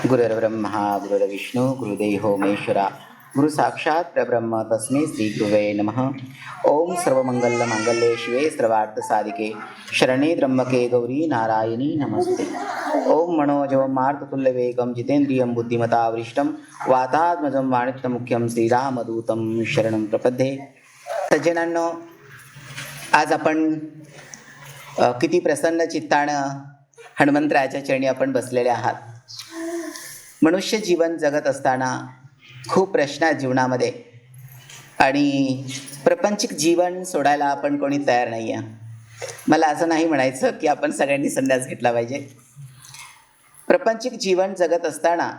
गुरुर्ब्रह्मा गुरुर्विष्णू गुरुदेव महेश्वरा गुरु साक्षात परब्रह्म तस्मै श्री गुरुवे नमः. ओम सर्वमंगलमांगल्ये शिवे सर्वार्थ साधिके शरणे त्र्यंबके गौरी नारायणी नमस्ते. ओम मनोजवं मार्ततुल्यवेगं जितेन्द्रियं बुद्धिमतावरिष्ठं वातात्मजं वाणिज्यमुख्यं श्रीरामदूतं शरणं प्रपद्ये. सज्जनांनो, आज आपण किती प्रसन्न चित्तानं हनुमंतरायाच्या चरणी आपण बसलेले आहात. मनुष्य जीवन जगत असताना खूप प्रश्न आहेत जीवनामध्ये आणि प्रापंचिक जीवन सोडायला आपण कोणी तयार नाही आहे. मला असं नाही म्हणायचं की आपण सगळ्यांनी संन्यास घेतला पाहिजे. प्रापंचिक जीवन जगत असताना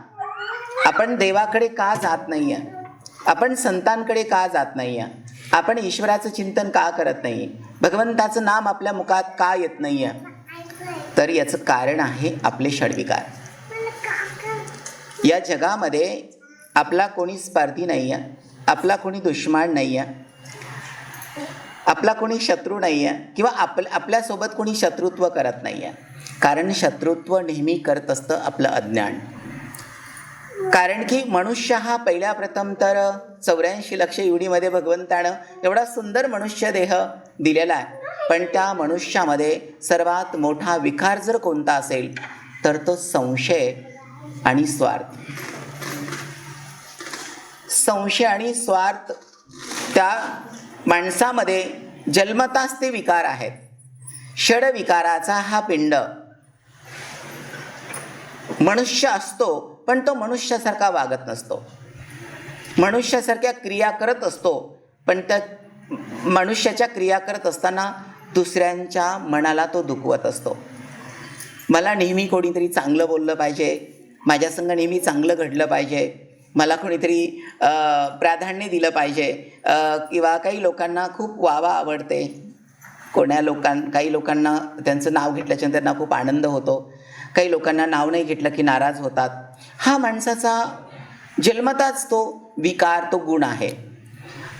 आपण देवाकडे का जात नाही आहे, आपण संतांकडे का जात नाही आहे, आपण ईश्वराचं चिंतन का करत नाही, भगवंताचं नाम आपल्या मुखात का येत नाही आहे, तर याचं कारण आहे आपले षड्विकार. या जगामध्ये आपला कोणी स्पर्धी नाही आहे, आपला कोणी दुश्मन नाही आहे, आपला कोणी शत्रू नाही आहे किंवा आपल्यासोबत कोणी शत्रुत्व करत नाही आहे. कारण शत्रुत्व नेहमी करत असतं आपलं अज्ञान. कारण की मनुष्य हा पहिल्या प्रथम तर 84 लक्ष योनीमध्ये भगवंतानं एवढा सुंदर मनुष्य देह दिलेला आहे. पण त्या मनुष्यामध्ये सर्वात मोठा विकार जर कोणता असेल तर तो संशय आणि स्वार्थ. संशय आणि स्वार्थ त्या माणसामध्ये जन्मताच ते विकार आहेत. षड विकाराचा हा पिंड मनुष्य असतो, पण तो मनुष्यासारखा वागत नसतो. मनुष्यासारख्या क्रिया करत असतो, पण त्या मनुष्याच्या क्रिया करत असताना दुसऱ्यांच्या मनाला तो दुखवत असतो. मला नेहमी कोणीतरी चांगलं बोललं पाहिजे, माझ्यासंग नेहमी चांगलं घडलं पाहिजे, मला कोणीतरी प्राधान्य दिलं पाहिजे, किंवा काही लोकांना खूप वावा आवडते, काही लोकांना त्यांचं नाव घेतल्याच्यानंतर त्यांना खूप आनंद होतो, काही लोकांना नाव नाही घेतलं की नाराज होतात. हा माणसाचा जन्मताच तो विकार, तो गुण आहे.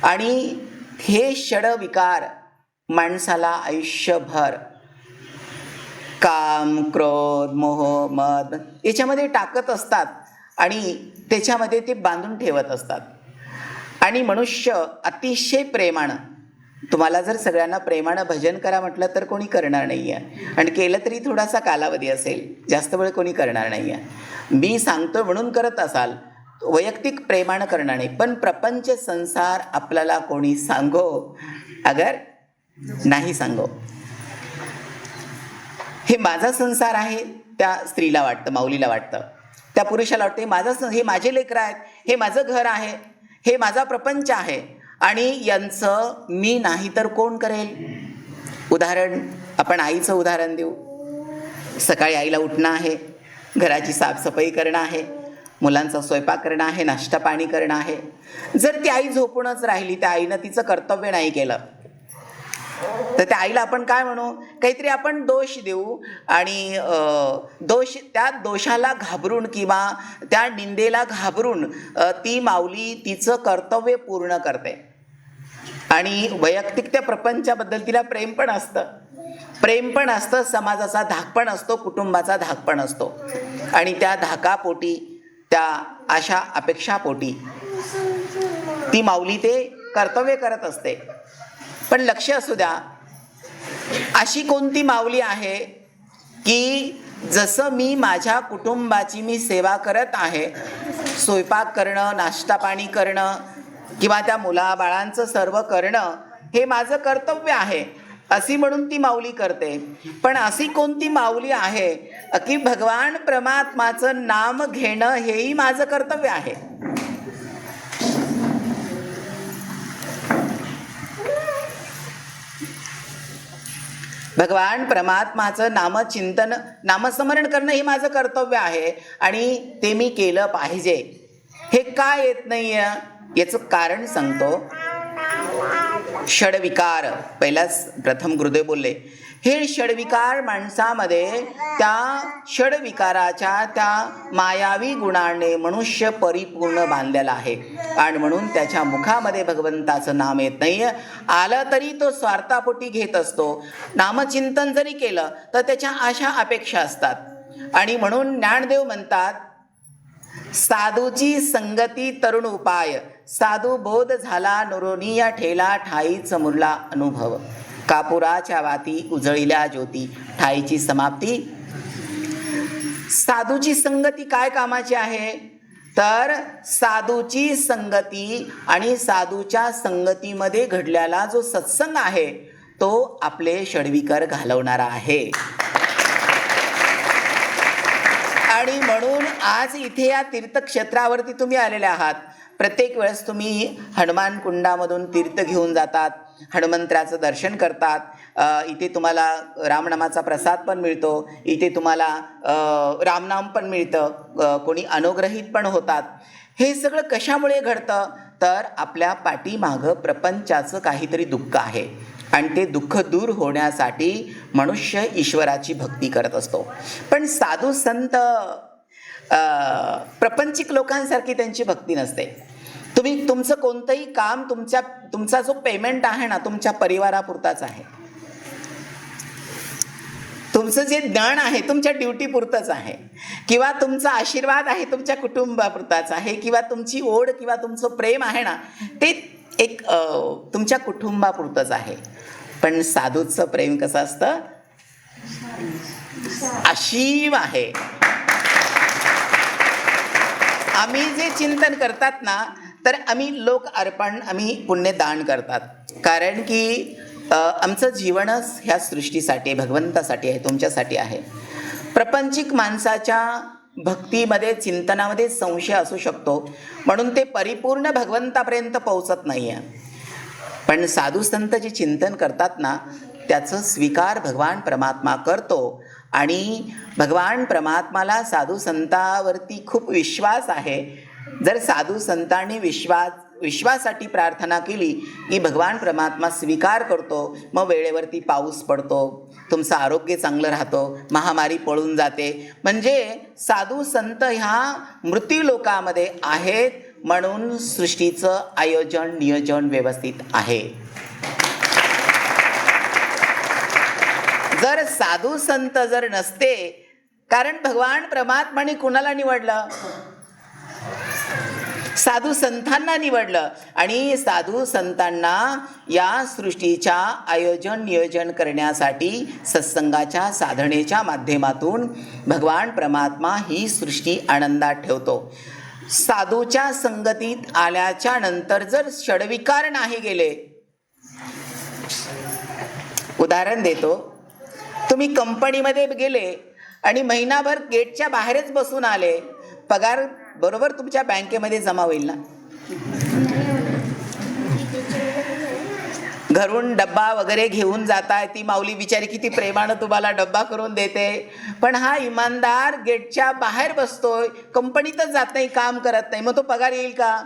आणि हे षड विकार माणसाला आयुष्यभर काम, क्रोध, मोह, मद याच्यामध्ये टाकत असतात आणि त्याच्यामध्ये ते बांधून ठेवत असतात. आणि मनुष्य अतिशय प्रेमानं, तुम्हाला जर सगळ्यांना प्रेमानं भजन करा म्हटलं तर कोणी करणार नाही आहे, आणि केलं तरी थोडासा कालावधी असेल, जास्त वेळ कोणी करणार नाही आहे. मी सांगतो म्हणून करत असाल, वैयक्तिक प्रेमानं करणार नाही. पण प्रपंच संसार आपल्याला कोणी सांगो अगर नाही सांगो, हे माझा संसार आहे, त्या स्त्रीला वाटतं, माऊलीला वाटतं, त्या पुरुषाला वाटतं हे माझे लेकरं आहेत, हे माझं घर आहे, हे माझा प्रपंच आहे आणि यांचं मी नाही तर कोण करेल. उदाहरण, आपण आईचं उदाहरण देऊ. सकाळी आईला उठणं आहे, घराची साफसफाई करणं आहे, मुलांचा स्वयंपाक करणं आहे, नाश्ता पाणी करणं आहे. जर ती आई झोपूनच राहिली, त्या आईनं तिचं कर्तव्य नाही केलं, तर त्या आईला आपण काय म्हणू, काहीतरी आपण दोष देऊ आणि त्या दोषाला घाबरून किंवा त्या निंदेला घाबरून ती माऊली तिचं कर्तव्य पूर्ण करते. आणि वैयक्तिक त्या प्रपंचाबद्दल तिला प्रेम पण असतं, समाजाचा धाक पण असतो, कुटुंबाचा धाक पण असतो. आणि त्या धाकापोटी, त्या आशा अपेक्षापोटी ती माऊली ते कर्तव्य करत असते. पण लक्ष असू द्या, अशी कोणती माऊली आहे की जसं मी माझ्या कुटुंबाची मी सेवा करत आहे, स्वयंपाक करणं, नाश्ता पाणी करणं किंवा त्या मुलाबाळांचं सर्व करणं हे माझं कर्तव्य आहे, अशी म्हणून ती माऊली करते. पण अशी कोणती माऊली आहे की भगवान परमात्माचं नाम घेणं हेही माझं कर्तव्य आहे. भगवान परमात्माचं नामचिंतन, नामस्मरण करणं हे माझं कर्तव्य आहे आणि ते मी केलं पाहिजे. हे का येत नाही आहे याचं कारण सांगतो. षडविकार, प्रथम गुरुदेव बोलले, हे षडविकार माणसामध्ये त्या षडविकाराच्या त्या मायावी गुणाने मनुष्य परिपूर्ण बांधलेला आहे. आणि म्हणून त्याच्या मुखामध्ये भगवंताचं नाम येत नाही. आलं तरी तो स्वार्थापोटी घेत असतो. नामचिंतन जरी केलं तर त्याच्या आशा अपेक्षा असतात. आणि म्हणून ज्ञानदेव म्हणतात साधूची संगती तरुण उपाय, साधू बोध झाला नुरोनिया ठेला ठाईच मुरला अनुभव, कापुराच्या वाती उजळील्या ज्योती ठाईची समाप्ती. साधूची संगती काय कामाची आहे? तर साधूची संगती आणि साधूच्या संगतीमध्ये घडलेला जो सत्संग आहे तो आपले षड्विकर घालवणारा आहे. आणि म्हणून आज इथे या तीर्थक्षेत्रावरती तुम्ही आलेले आहात. प्रत्येक वेळेस तुम्ही हनुमान कुंडामधून तीर्थ घेऊन जातात, हनुमंतराचं दर्शन करतात. इथे तुम्हाला रामनामाचा प्रसाद पण मिळतो, इथे तुम्हाला रामनाम पण मिळतं, कोणी अनुग्रहित पण होतात. हे सगळं कशामुळे घडतं? तर आपल्या पाठीमागं प्रपंचाचं काहीतरी दुःख आहे आणि ते दुःख दूर होण्यासाठी मनुष्य ईश्वराची भक्ती करत असतो. पण साधू संत प्रपंचिक लोकांसारखी त्यांची भक्ती नसते. तुम्ही तुमचं कोणतंही काम तुमचा जो पेमेंट आहे ना तुमच्या परिवारापुरताच आहे. तुमचं जे ज्ञान आहे तुमच्या ड्युटी पुरतंच आहे, किंवा तुमचा आशीर्वाद आहे तुमच्या कुटुंबापुरताच आहे, किंवा तुमची ओढ किंवा तुमचं प्रेम आहे ना ते एक तुमच्या कुटुंबापुरतंच आहे. पण साधूचं प्रेम कसं असतं? असीम आहे. आम्ही जे चिंतन करतात ना तर आम्ही लोक अर्पण, आम्ही पुण्यदान करतात. कारण की आमचं जीवनच ह्या सृष्टीसाठी, भगवंतासाठी आहे, तुमच्यासाठी आहे. प्रपंचिक माणसाच्या भक्तीमध्ये, चिंतनामध्ये संशय असू शकतो, म्हणून ते परिपूर्ण भगवंतापर्यंत पोहोचत नाही आहे. पण साधू संत जे चिंतन करतात ना त्याचं स्वीकार भगवान परमात्मा करतो. आणि भगवान परमात्माला साधू संतावरती खूप विश्वास आहे. जर साधू संतांनी विश्वासाठी प्रार्थना केली की भगवान परमात्मा स्वीकार करतो. मग वेळेवरती पाऊस पडतो, तुमचं आरोग्य चांगलं राहतं, महामारी पळून जाते. म्हणजे साधू संत ह्या मृत्यूलोकामध्ये आहेत म्हणून सृष्टीचं आयोजन नियोजन व्यवस्थित आहे. जर साधू संत जर नसते, कारण भगवान परमात्माने कुणाला निवडलं? साधू संतांना निवडलं. आणि साधू संतांना या सृष्टीच्या आयोजन नियोजन करण्यासाठी सत्संगाच्या साधनेच्या माध्यमातून भगवान परमात्मा ही सृष्टी आनंदात ठेवतो. साधूच्या संगतीत आल्याच्या नंतर जर षड्विकार नाही गेले, उदाहरण देतो, तुम्ही कंपनीमध्ये गेले आणि महिनाभर गेटच्या बाहेरच बसून आले, पगार बरोबर तुमच्या बँकेमध्ये जमा होईल ना? घरून डब्बा वगैरे घेऊन जाताय, ती माऊली बिचारी किती प्रेमानं तुम्हाला डब्बा करून देते. पण हा इमानदार गेटच्या बाहेर बसतोय, कंपनीतच जात नाही, काम करत नाही, मग तो पगार येईल का?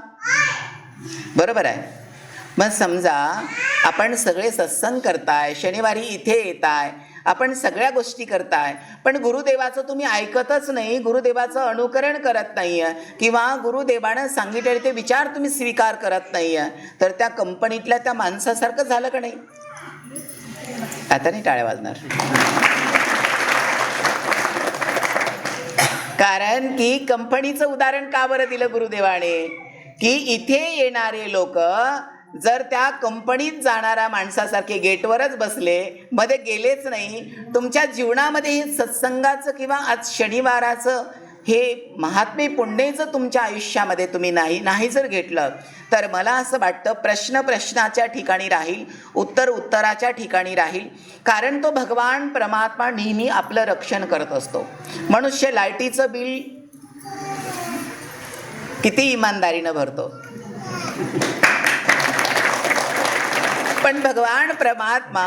बरोबर आहे. मग समजा आपण सगळे सत्संग करताय, शनिवारी इथे येताय, आपण सगळ्या गोष्टी करताय, पण गुरुदेवाचं तुम्ही ऐकतच नाही, गुरुदेवाचं अनुकरण करत नाही आहे, किंवा गुरुदेवानं सांगितलेले ते विचार तुम्ही स्वीकार करत नाही आहे, तर त्या कंपनीतल्या त्या माणसासारखं झालं का नाही? आता नाही टाळ्या वाजणार. कारण की कंपनीचं उदाहरण का बरं दिलं गुरुदेवाने? की इथे येणारे लोक जर त्या कंपनीत जाणाऱ्या माणसासारखे गेटवरच बसले, मध्ये गेलेच नाही, तुमच्या जीवनामध्ये हे सत्संगाचं किंवा आज शनिवाराचं हे महात्म्य पुण्याचं तुमच्या आयुष्यामध्ये तुम्ही नाही जर घेतलं, तर मला असं वाटतं प्रश्न प्रश्नाच्या ठिकाणी राहील, उत्तर उत्तराच्या ठिकाणी राहील. कारण तो भगवान परमात्मा नेहमी आपलं रक्षण करत असतो. मनुष्य लाईटीचं बिल किती इमानदारीनं भरतो, पण भगवान परमात्मा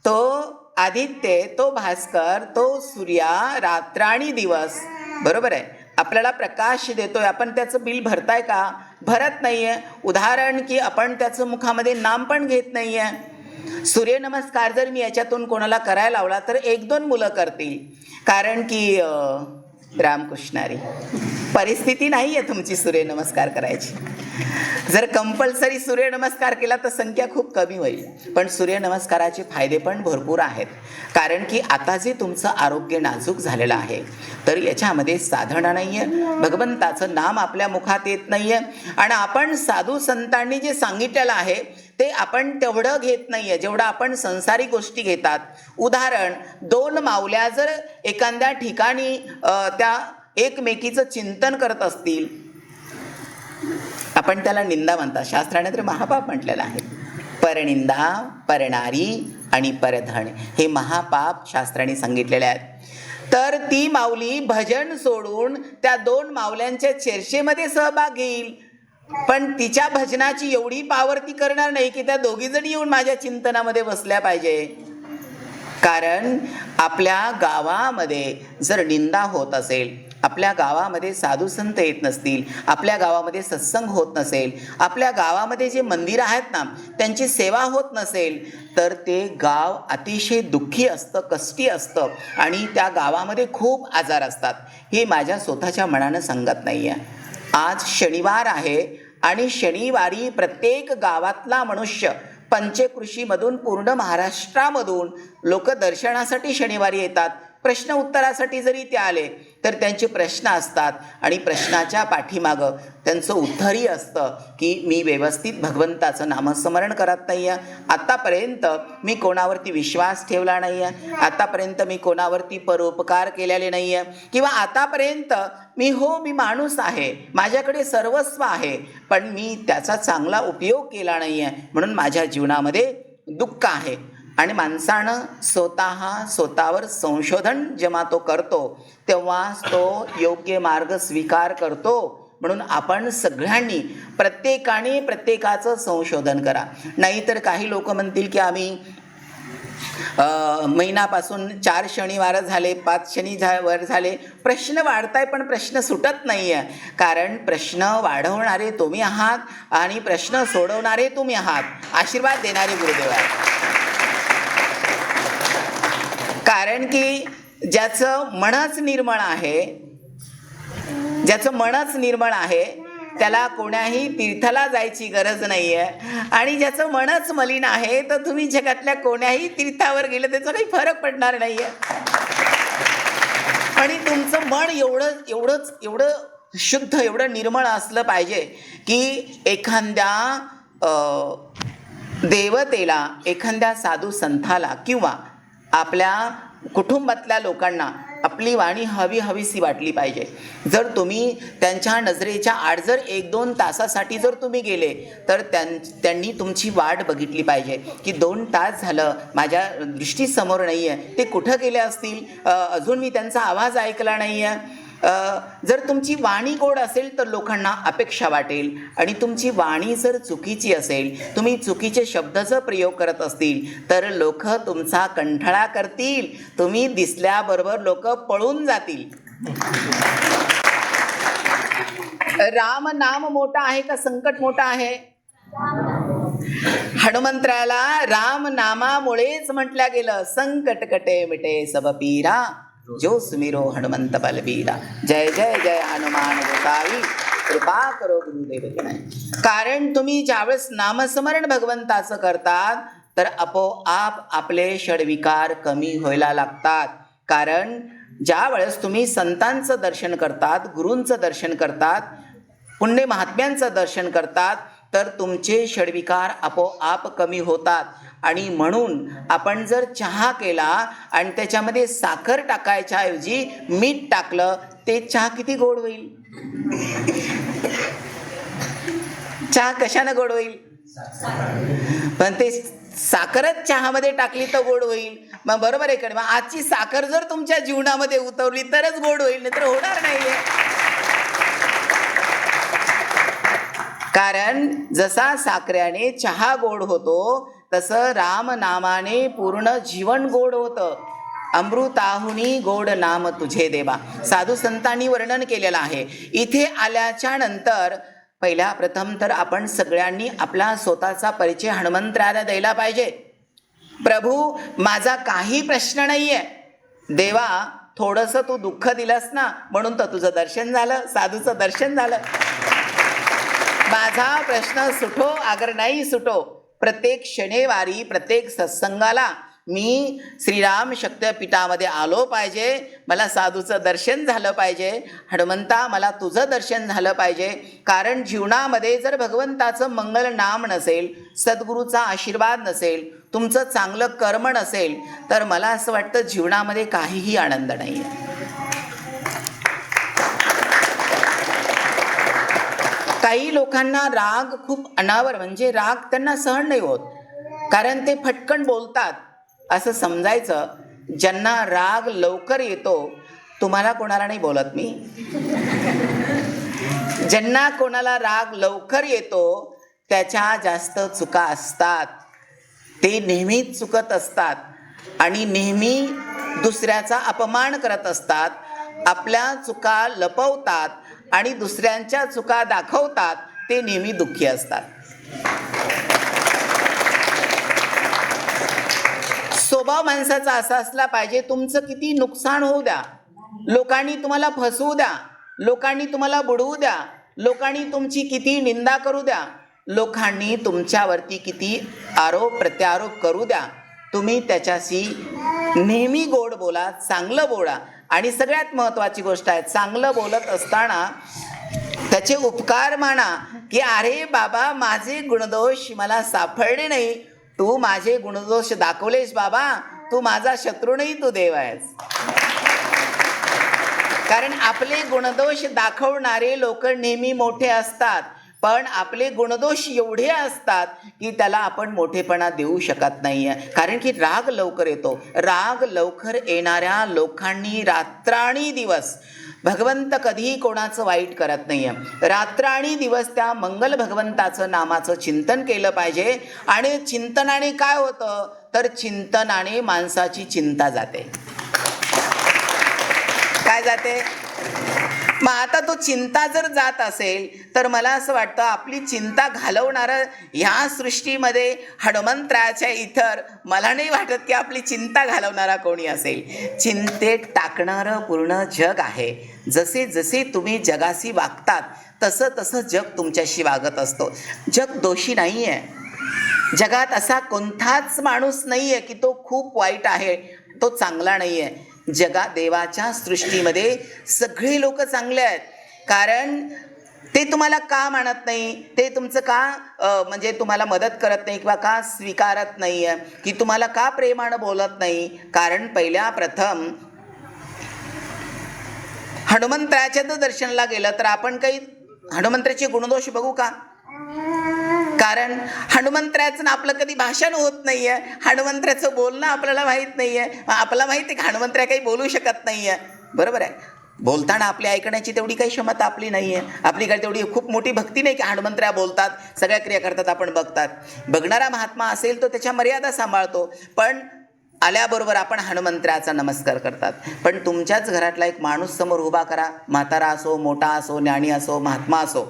तो आदित्य, तो भास्कर, तो सूर्या, रात्र आणि दिवस, बरोबर आहे, आपल्याला प्रकाश देतोय. आपण त्याचं बिल भरताय का? भरत नाही आहे. उदाहरण की आपण त्याचं मुखामध्ये नाम पण घेत नाही आहे. सूर्यनमस्कार जर मी याच्यातून कोणाला करायला लावला तर 1-2 मुलं करतील, कारण की रामकृष्णारी परिस्थिती नाही आहे तुमची सूर्यनमस्कार करायची. जर कंपल्सरी सूर्यनमस्कार केला तर संख्या खूप कमी होईल, पण सूर्यनमस्काराचे फायदे पण भरपूर आहेत. कारण की आता जे तुमचं आरोग्य नाजूक झालेलं आहे, तर याच्यामध्ये साधना नाही आहे, भगवंताचं नाम आपल्या मुखात येत नाही आहे, आणि आपण साधू संतांनी जे सांगितलेलं आहे ते आपण तेवढं घेत नाही आहे जेवढं आपण संसारिक गोष्टी घेतात. उदाहरण, 2 माऊल्या जर एखाद्या ठिकाणी त्या एकमेकीचं चिंतन करत असतील, आपण त्याला निंदा म्हणतात, शास्त्राने तर महापाप म्हटलेलं आहे. परनिंदा, परनारी आणि परधन हे महापाप शास्त्राने सांगितलेले आहेत. तर ती माऊली भजन सोडून त्या 2 माऊल्यांच्या चर्चेमध्ये सहभाग घेईल, पण तिच्या भजनाची एवढी पावर ती करणार नाही की त्या दोघीजणी येऊन माझ्या चिंतनामध्ये बसल्या पाहिजे. कारण आपल्या गावामध्ये जर निंदा होत असेल, आपल्या गावामध्ये साधू संत येत नसतील, आपल्या गावामध्ये सत्संग होत नसेल, आपल्या गावामध्ये जे मंदिरं आहेत ना त्यांची सेवा होत नसेल, तर ते गाव अतिशय दुःखी असतं, कष्टी असतं, आणि त्या गावामध्ये खूप आजार असतात. हे माझ्या स्वतःच्या मनानं सांगत नाही आहे. आज शनिवार आहे आणि शनिवारी प्रत्येक गावातला मनुष्य पंचकृषीमधून पूर्ण महाराष्ट्रामधून लोक दर्शनासाठी शनिवारी येतात. प्रश्न उत्तरासाठी जरी ते आले तर त्यांचे प्रश्न असतात, आणि प्रश्नाच्या पाठीमागं त्यांचं उत्तरही असतं की मी व्यवस्थित भगवंताचं नामस्मरण करत नाही आहे, आत्तापर्यंत मी कोणावरती विश्वास ठेवला नाही आहे, आतापर्यंत मी कोणावरती परोपकार केलेले नाही आहे, किंवा आतापर्यंत मी माणूस आहे, माझ्याकडे सर्वस्व आहे, पण मी त्याचा चांगला उपयोग केला नाही आहे, म्हणून माझ्या जीवनामध्ये दुःख आहे. आणि माणसानं स्वतःवर संशोधन जेव्हा तो करतो तेव्हाच तो योग्य मार्ग स्वीकार करतो. म्हणून आपण सगळ्यांनी प्रत्येकाने प्रत्येकाचं संशोधन करा. नाहीतर काही लोक म्हणतील की आम्ही महिन्यापासून 4 शनिवार झाले, 5 शनिवार झाले, प्रश्न वाढताय पण प्रश्न सुटत नाही आहे. कारण प्रश्न वाढवणारे तुम्ही आहात आणि प्रश्न सोडवणारे तुम्ही आहात, आशीर्वाद देणारे गुरुदेव आहेत. कारण की ज्याचं मनच निर्मळ आहे त्याला कोण्याही तीर्थाला जायची गरज नाही आहे, आणि ज्याचं मनच मलिन आहे तर तुम्ही जगातल्या कोण्याही तीर्थावर गेलं त्याचा काही फरक पडणार नाही आहे. आणि तुमचं मन एवढं शुद्ध, एवढं निर्मळ असलं पाहिजे की एखाद्या देवतेला, एखाद्या साधू संताला किंवा आपल्या कुटुंबातल्या लोकांना आपली वाणी हवीशी वाटली पाहिजे. जर तुम्ही त्यांच्या नजरेच्या आड जर 1-2 तासासाठी जर तुम्ही गेले तर त्यांनी तुमची वाट बघितली पाहिजे की 2 तास झालं माझ्या दृष्टीसमोर नाही आहे, ते कुठं गेले असतील, अजून मी त्यांचा आवाज ऐकला नाही आहे. जर तुमची वाणी गोड असेल तर लोकांना अपेक्षा वाटेल, आणि तुमची वाणी जर चुकीची असेल, तुम्ही चुकीचे शब्दाचा प्रयोग करत असतील तर लोक तुमचा कंटाळा करतील, तुम्ही दिसल्याबरोबर लोक पळून जातील. राम नाम मोठा आहे का संकट मोठा आहे? हनुमंतरायाला राम नामामुळेच म्हटल्या गेलं, संकट कटे मिटे सब पीरा, जो सुमिरो हनुमंत बलबीरा. जय जय जय हनुमान गोसावी, कृपा करो गुरुदेव की. कारण तुम्ही ज्यावेळेस नामस्मरण भगवंताचं करतात तर आपोआप आपले षडविकार कमी व्हायला लागतात. कारण ज्या वेळेस तुम्ही संतांचं दर्शन करतात, गुरूंचं दर्शन करतात, पुण्य महात्म्यांचं दर्शन करतात, तर तुमचे षडविकार आपोआप कमी होतात. आणि म्हणून आपण जर चहा केला आणि त्याच्यामध्ये साखर टाकायच्या ऐवजी मीठ टाकलं, ते चहा किती गोड होईल? चहा कशानं गोड होईल? पण ते साखरच चहामध्ये टाकली तर गोड होईल. मग बरोबर आहे का? मग आजची साखर जर तुमच्या जीवनामध्ये उतरली तरच गोड होईल, नाही तर होणार नाहीये. कारण जसा साखरेने चहा गोड होतो तसं राम नामाने पूर्ण जीवन गोड होतं. अमृताहुनी गोड नाम तुझे देवा, साधू संतांनी वर्णन केलेलं आहे. इथे आल्याच्या नंतर पहिल्या प्रथम तर आपण सगळ्यांनी आपला स्वतःचा परिचय हनुमंतरायाला द्यायला पाहिजे. प्रभू, माझा काही प्रश्न नाहीये, देवा थोडंसं तू दुःख दिलंस ना म्हणून तर तुझं दर्शन झालं, साधूचं दर्शन झालं. माझा प्रश्न सुटो अगर नाही सुटो, प्रत्येक शनिवारी प्रत्येक सत्संगाला मी श्रीराम शक्तिपीठामध्ये आलो पाहिजे, मला साधूचं दर्शन झालं पाहिजे. हनुमंता मला तुझं दर्शन झालं पाहिजे. कारण जीवनामध्ये जर भगवंताचं मंगल नाम नसेल, सद्गुरूचा आशीर्वाद नसेल, तुमचं चांगलं कर्म नसेल, तर मला असं वाटतं जीवनामध्ये काहीही आनंद नाही आहे. काही लोकांना राग खूप अनावर, म्हणजे राग त्यांना सहन नाही होत, कारण ते फटकन बोलतात. असं समजायचं ज्यांना राग लवकर येतो, तुम्हाला कोणाला नाही बोलत मी, ज्यांना कोणाला राग लवकर येतो त्याच्या जास्त चुका असतात. ते नेहमीच चुकत असतात आणि नेहमी दुसऱ्याचा अपमान करत असतात, आपल्या चुका लपवतात आणि दुसऱ्यांच्या चुका दाखवतात. ते नेहमी दुःखी असतात. स्वभाव माणसाचा असा असला पाहिजे, तुमचं किती नुकसान होऊ द्या, लोकांनी तुम्हाला फसवू द्या, लोकांनी तुम्हाला बुडवू द्या, लोकांनी तुमची किती निंदा करू द्या, लोकांनी तुमच्यावरती किती आरोप प्रत्यारोप करू द्या, तुम्ही त्याच्याशी नेहमी गोड बोला, चांगलं बोला. आणि सगळ्यात महत्त्वाची गोष्ट आहे, चांगलं बोलत असताना त्याचे उपकार माना, की अरे बाबा माझे गुणदोष मला सापडले नाही, तू माझे गुणदोष दाखवलेस बाबा, तू माझा शत्रू नाही, तू देव आहेस. कारण आपले गुणदोष दाखवणारे लोक नेहमी मोठे असतात, पण आपले गुणदोष एवढे असतात की त्याला आपण मोठेपणा देऊ शकत नाही आहे. कारण की राग लवकर येतो. राग लवकर येणाऱ्या लोकांनी रात्राणी दिवस, भगवंत कधीही कोणाचं वाईट करत नाही आहे, रात्राणी दिवस त्या मंगल भगवंताचं नामाचं चिंतन केलं पाहिजे. आणि चिंतनाने काय होतं, तर चिंतनाने माणसाची चिंता जाते. काय जाते? मग आता तो चिंता जर जात असेल, तर मला असं वाटतं आपली चिंता घालवणारं ह्या सृष्टीमध्ये हनुमंतरायाच्या इतर मला नाही वाटत की आपली चिंता घालवणारा कोणी असेल. चिंतेत टाकणारं पूर्ण जग आहे. जसे जसे तुम्ही जगाशी वागतात तसं तसं जग तुमच्याशी वागत असतो. जग दोषी नाही आहे. जगात असा कोणताच माणूस नाही आहे की तो खूप वाईट आहे, तो चांगला नाही आहे. जगा देवाच्या सृष्टीमध्ये सगळे लोक चांगले आहेत. कारण ते तुम्हाला का मानत नाही, ते तुमचं का म्हणजे तुम्हाला मदत करत नाही किंवा का स्वीकारत नाही आहे, की तुम्हाला का प्रेमानं बोलत नाही. कारण पहिल्या प्रथम हनुमंतरायाच्या दर्शनाला गेलं तर आपण काही हनुमंतराचे गुणदोष बघू का? कारण हनुमंतरायाचं आपलं कधी भाषण होत नाही आहे, हनुमंतराचं बोलणं आपल्याला माहीत नाही आहे. आपल्याला माहिती आहे की हनुमंतराय काही बोलू शकत नाही आहे, बरोबर आहे. बोलताना आपली ऐकण्याची तेवढी काही क्षमता आपली नाही आहे. आपलीकडे तेवढी खूप मोठी भक्ती नाही की हनुमंतराय बोलतात, सगळ्या क्रिया करतात, आपण बघतात. बघणारा महात्मा असेल तो त्याच्या मर्यादा सांभाळतो, पण आल्याबरोबर आपण हनुमंतरायाचा नमस्कार करतात. पण तुमच्याच घरातला एक माणूस समोर उभा करा, म्हातारा असो, मोठा असो, ज्ञानी असो, महात्मा असो,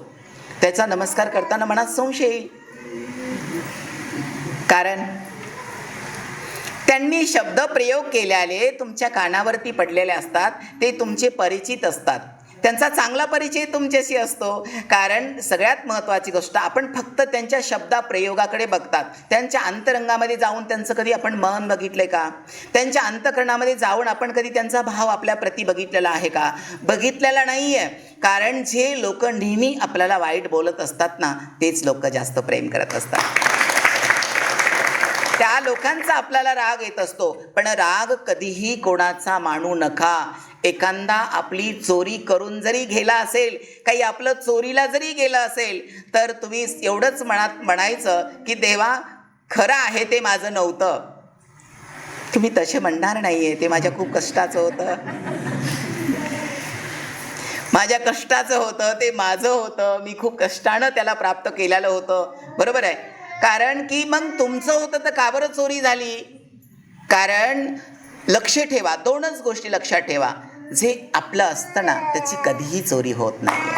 त्याचा नमस्कार करताना मनात संशय येईल. कारण त्यांनी शब्द प्रयोग केलेले तुमच्या कानावरती पडलेले असतात, ते तुमचे परिचित असतात, त्यांचा चांगला परिचय तुमच्याशी असतो. कारण सगळ्यात महत्त्वाची गोष्ट, आपण फक्त त्यांच्या शब्दा प्रयोगाकडे बघतात. त्यांच्या अंतरंगामध्ये जाऊन त्यांचं कधी आपण मन बघितलंय का? त्यांच्या अंतःकरणामध्ये जाऊन आपण कधी त्यांचा भाव आपल्या प्रती बघितलेला आहे का? बघितलेला नाही आहे. कारण जे लोक नेहमी आपल्याला वाईट बोलत असतात ना, तेच लोक जास्त प्रेम करत असतात. त्या लोकांचा आपल्याला राग येत असतो. पण राग कधीही कोणाचा मानू नका. एखादा आपली चोरी करून जरी गेला असेल, काही आपलं चोरीला जरी गेलं असेल, तर तुम्ही एवढंच मनात म्हणायचं की देवा खरं आहे ते माझं नव्हतं. तुम्ही तसे म्हणणार नाहीये, ते माझ्या खूप कष्टाचं होतं, माझ्या कष्टाचं होतं, ते माझं होतं, मी खूप कष्टानं त्याला प्राप्त केलेलं होतं, बरोबर आहे. कारण की मग तुमचं होतं तर का बरं चोरी झाली? कारण लक्ष ठेवा, दोनच गोष्टी लक्षात ठेवा. जे आपलं असतं ना त्याची कधीही चोरी होत नाही,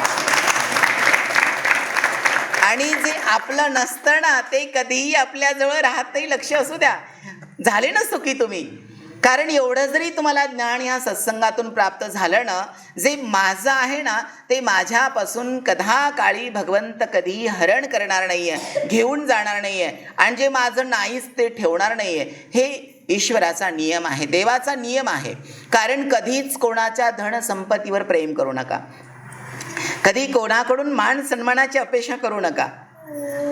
आणि जे आपलं नसतं ना ते कधीही आपल्याजवळ राहत नाही. लक्ष असू द्या. झाले ना सुखी तुम्ही, कारण एवढं जरी तुम्हाला ज्ञान ह्या सत्संगातून प्राप्त झालं ना, जे माझं आहे ना ते माझ्यापासून कधा काळी भगवंत कधी हरण करणार नाही आहे, घेऊन जाणार नाही आहे, आणि जे माझं नाहीच ते ठेवणार नाही आहे. हे ईश्वराचा नियम आहे, देवाचा नियम आहे. कारण कधीच कोणाच्या धनसंपत्तीवर प्रेम करू नका, कधी कोणाकडून मान सन्मानाची अपेक्षा करू नका,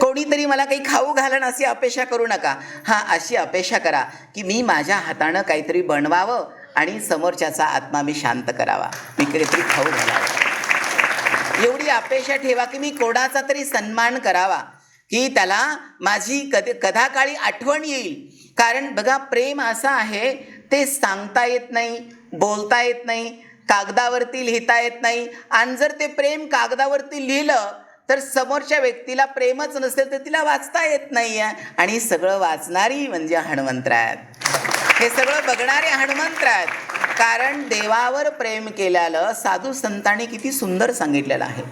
कोणीतरी मला काही खाऊ घालणं अशी अपेक्षा करू नका. हां, अशी अपेक्षा करा की मी माझ्या हातानं काहीतरी बनवावं आणि समोरच्याचा आत्मा मी शांत करावा, मी काहीतरी खाऊ घालावं, एवढी अपेक्षा ठेवा की मी कोणाचा तरी सन्मान करावा, की त्याला माझी कधाकाळी आठवण येईल. कारण बघा, प्रेम असं आहे ते सांगता येत नाही, बोलता येत नाही, कागदावरती लिहिता येत नाही. आणि जर ते प्रेम कागदावरती लिहिलं तर समोरच्या व्यक्तीला प्रेमच नसेल तर तिला वाचता येत नाही आहे. आणि सगळं वाचणारी म्हणजे हनुमंत आहेत, हे सगळं बघणारे हनुमंत आहेत. कारण देवावर प्रेम केल्यानं साधू संतांनी किती सुंदर सांगितलेलं आहे.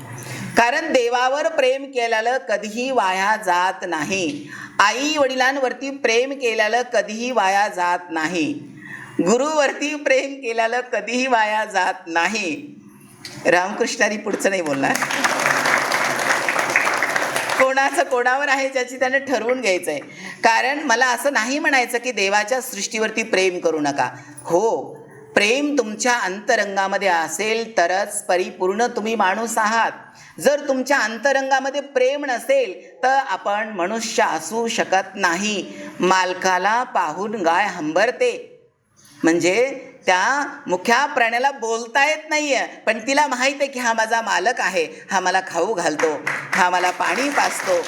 कारण देवावर प्रेम केलेलं कधीही वाया जात नाही, आई वडिलांवरती प्रेम केलेलं कधीही वाया जात नाही, गुरुवरती प्रेम केलेलं कधीही वाया जात नाही. रामकृष्णारी पुढचं नाही बोलणार, कोणाचं कोणावर आहे ज्याची त्याने ठरवून घ्यायचं आहे. कारण मला असं नाही म्हणायचं की देवाच्या सृष्टीवरती प्रेम करू नका. हो, प्रेम तुमच्या अंतरंगामध्ये असेल तरच परिपूर्ण तुम्ही माणूस आहात. जर तुमच्या अंतरंगामध्ये प्रेम नसेल तर आपण मनुष्य असू शकत नाही. मालकाला पाहून गाय हंबरते, म्हणजे त्या मुख्या प्राण्याला बोलता येत नाही आहे, पण तिला माहीत आहे की हा माझा मालक आहे, हा मला खाऊ घालतो, हा मला पाणी पाजतो.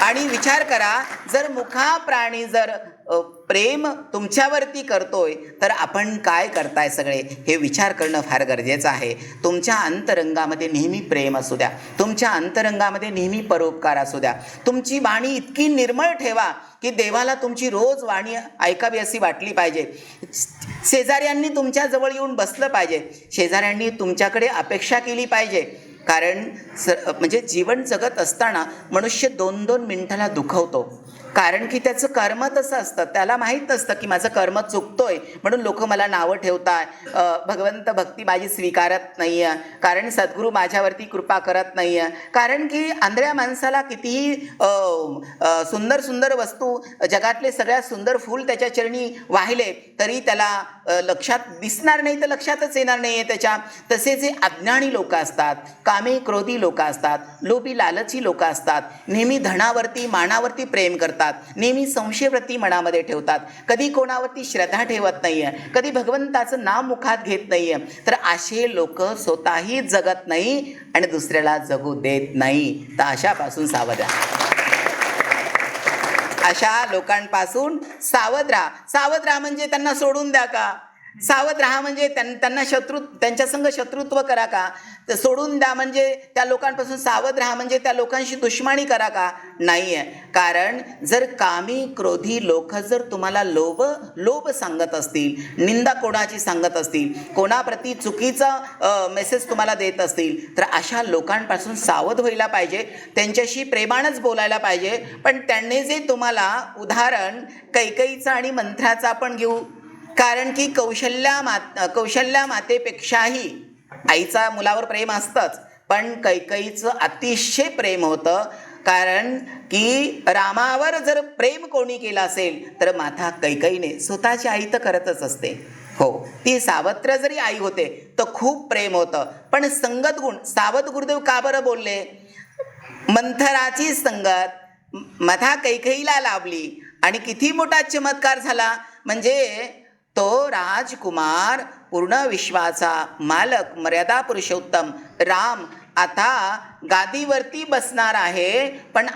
आणि विचार करा, जर मुखा प्राणी जर प्रेम तुमच्यावरती करतोय तर आपण काय करताय सगळे, हे विचार करणं फार गरजेचं आहे. तुमच्या अंतरंगामध्ये नेहमी प्रेम असू द्या, तुमच्या अंतरंगामध्ये नेहमी परोपकार असू द्या. तुमची वाणी इतकी निर्मळ ठेवा की देवाला तुमची रोज वाणी ऐकावी अशी वाटली पाहिजे. शेजाऱ्यांनी तुमच्याजवळ येऊन बसलं पाहिजे, शेजाऱ्यांनी तुमच्याकडे अपेक्षा केली पाहिजे. कारण म्हणजे जीवन जगत असताना मनुष्य 2-2 मिनिटाला दुखवतो, कारण की त्याचं कर्म तसं असतं. त्याला माहीत असतं की माझं कर्म चुकतोय म्हणून लोक मला नावं ठेवताय, भगवंत भक्ती माझी स्वीकारत नाही आहे, कारण सद्गुरू माझ्यावरती कृपा करत नाही आहे. कारण की आंधळ्या माणसाला कितीही सुंदर सुंदर वस्तू, जगातले सगळ्यात सुंदर फूल त्याच्या चरणी वाहिले तरी त्याला लक्षात दिसणार नाही, तर लक्षातच येणार नाही आहे त्याच्या. तसे जे अज्ञानी लोक असतात, कामे क्रोधी लोक असतात, लोभी लालची लोक असतात, नेहमी धनावरती मानावरती प्रेम करतात, नेहमी संशयवृत्ती मनामध्ये ठेवतात, कधी कोणावरती श्रद्धा ठेवत नाही आहे, कधी भगवंताचं नाम मुखात घेत नाही आहे, तर असे लोक स्वतःही जगत नाही आणि दुसऱ्याला जगू देत नाही. तर अशापासून सावध राहा, अशा लोकांपासून सावध राहा. सावध राहा म्हणजे त्यांना सोडून द्या का? सावध राहा म्हणजे त्यांना त्यांच्या संग शत्रुत्व करा का? तर सोडून द्या म्हणजे त्या लोकांपासून सावध राहा म्हणजे त्या लोकांशी दुश्मनी करा का? नाही आहे. कारण जर कामी क्रोधी लोक जर तुम्हाला लोभ सांगत असतील, निंदा कोणाची सांगत असतील, कोणाप्रती चुकीचा मेसेज तुम्हाला देत असतील, तर अशा लोकांपासून सावध व्हायला पाहिजे, त्यांच्याशी प्रेमानंच बोलायला पाहिजे. पण त्यांनी जे तुम्हाला उदाहरण कैकेयीचं आणि मंथराचं आपण घेऊ, कारण की कौशल्या मातेपेक्षाही आईचा मुलावर प्रेम असतंच, पण कैकेयीचं अतिशय प्रेम होतं. कारण की रामावर जर प्रेम कोणी केलं असेल तर माता कैकेयीने, स्वतःची आई तर करतच असते. हो, ती सावत्र जरी आई होते तर खूप प्रेम होतं. पण संगत गुण, सावध गुरुदेव का बरं बोलले? मंथराची संगत माता कैकेयीला लाभली आणि किती मोठा चमत्कार झाला. म्हणजे तो राजकुमार, पूर्ण विश्वाचा मालक, मर्यादा पुरुषोत्तम राम आता गादीवरती बसणार आहे. पण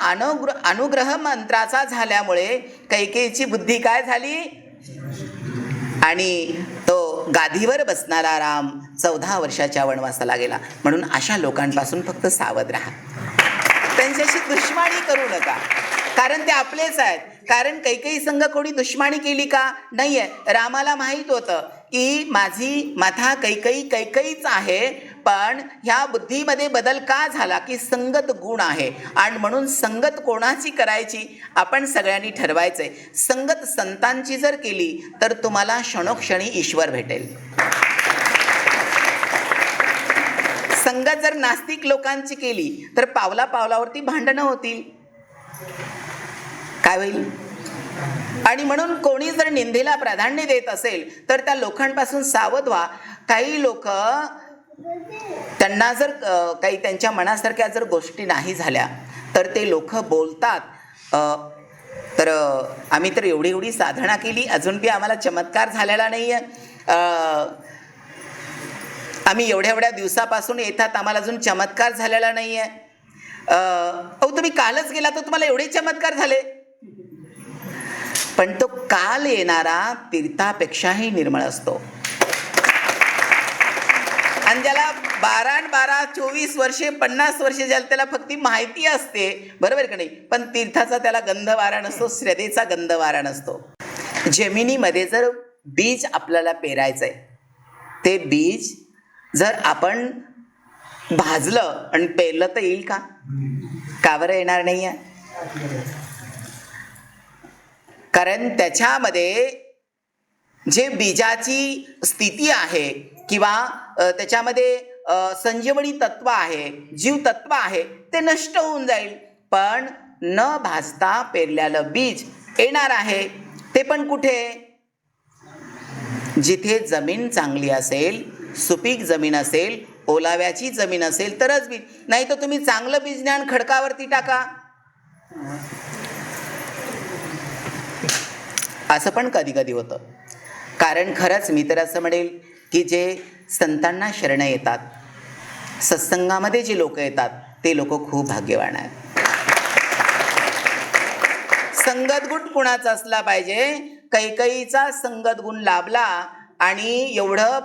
अनुग्रह मंत्राचा झाल्यामुळे कैकेयीची बुद्धी काय झाली आणि तो गादीवर बसणारा राम 14 वर्षाच्या वनवासाला गेला. म्हणून अशा लोकांपासून फक्त सावध राहा, त्यांच्याशी दुश्मनी करू नका, कारण ते आपलेच आहेत. कारण कैकेयी संग कोणी दुश्मनी केली का? नाही आहे. रामाला माहीत होतं की माझी माता कैकेयीच आहे, पण ह्या बुद्धीमध्ये बदल का झाला की संगत गुण आहे. आणि म्हणून संगत कोणाची करायची आपण सगळ्यांनी ठरवायचंय. संगत संतांची जर केली तर तुम्हाला क्षणोक्षणी ईश्वर भेटेल. संगत जर नास्तिक लोकांची केली तर पावला पावलावरती भांडणं होतील. काय होईल. आणि म्हणून कोणी जर निंदेला प्राधान्य देत असेल तर त्या लोकांपासून सावध व्हा. काही लोक त्यांना जर काही त्यांच्या मनासारख्या जर गोष्टी नाही झाल्या तर ते लोक बोलतात. तर आम्ही तर एवढी साधना केली अजून बी आम्हाला चमत्कार झालेला नाही आहे. आम्ही एवढ्या दिवसापासून येतात आम्हाला अजून चमत्कार झालेला नाही आहे. अहो तुम्ही कालच गेला तर तुम्हाला एवढे चमत्कार झाले. पण तो काल येणारा तीर्थापेक्षाही निर्मळ असतो. आणि ज्याला 12 24 वर्षे 50 वर्षे ज्याला त्याला फक्त माहिती असते, बरोबर का नाही, पण तीर्थाचा त्याला गंध वारा नसतो, श्रद्धेचा गंध वारा नसतो. जमिनीमध्ये जर बीज आपल्याला पेरायचंय, ते बीज जर आपण भाजलं आणि पेरलं तर येईल का? का बरं येणार नाही आहे? कारण त्याच्यामध्ये जे बीजाची स्थिती आहे किंवा त्याच्यामध्ये संजीवनी तत्व आहे, जीव तत्व आहे, ते नष्ट होऊन जाईल. पण न भाजता पेरलेलं बीज येणार आहे. ते पण कुठे? जिथे जमीन चांगली असेल, सुपीक जमीन असेल, ओलाव्याची जमीन असेल तरच बीज. नाही तर तुम्ही चांगलं बीज ज्ञान खडकावरती टाका. असं पण कधी कधी होतं. कारण खरंच मी तर असं म्हणेल की जे संतांना शरण येतात, सत्संगामध्ये जे लोक येतात ते लोक खूप भाग्यवान आहेत. संगत गुण कुणाचा असला पाहिजे? कैकईचा संगत गुण लाभला आणि एवढं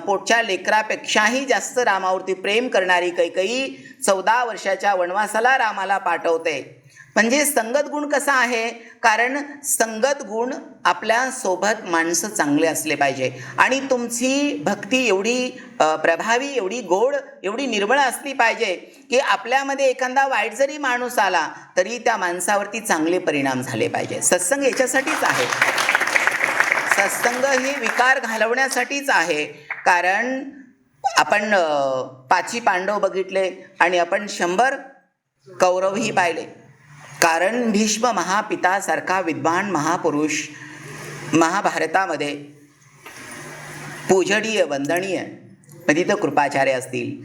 पोटच्या लेकरापेक्षाही जास्त रामावरती प्रेम करणारी कैकई 14 वर्षाच्या वनवासाला रामाला पाठवते. म्हणजे संगत गुण कसा आहे? कारण संगत गुण आपल्या सोबत माणसं चांगले असले पाहिजे आणि तुमची भक्ती एवढी प्रभावी, एवढी गोड, एवढी निर्मळ असली पाहिजे की आपल्यामध्ये एखादा वाईट जरी माणूस आला तरी त्या माणसावरती चांगले परिणाम झाले पाहिजे. सत्संग याच्यासाठीच आहे. सत्संग ही विकार घालवण्यासाठीच आहे. कारण आपण 5 पांडव बघितले आणि आपण 100 कौरवही पाहिले. कारण भीष्म महापितासारखा विद्वान महापुरुष महाभारतामध्ये पूजनीय वंदनीय, म्हणजे तिथं कृपाचार्य असतील,